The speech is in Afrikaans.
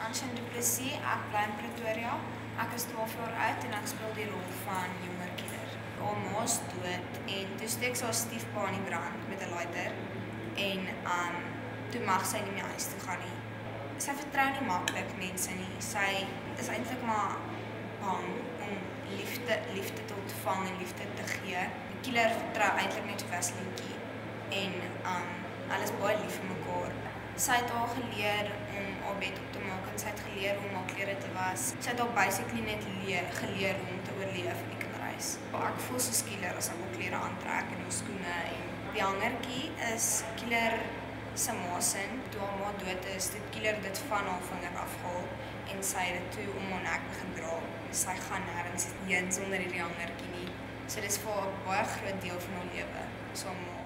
Anshin Du Plessis, ek bly in Pretoria. Ek is 12 jaar oud en ek speel die rol van jonger killer. Haar ma is dood en toe steek sy haar stiefpa in die brand met 'n lighter en toe mag sy nie meer huis toe gaan nie. Sy vertrou nie maklik mense nie. Sy is eintlik maar bang om liefde te ontvang en liefde te gee. Die killer vertrou eintlik net Vaselientjie en hulle is baie lief vir mekaar. Sy het haar geleer om haar bed op te maak en sy het geleer hoe om haar klere te was. Sy het haar basically net geleer om te oorleef in die kinderhuis. Ek voel soos killer as ek haar klere aantrek en haar skoene en die hangertjie is killer se ma se. Toe haar ma dood is, het killer dit van haar vinger afgehaal en sy het dit toe om haar nek begin dra. Sy gaan nêrens heen sonder hierdie hangertjie nie. So dis vir haar 'n baie groot deel van haar lewe, so haar ma.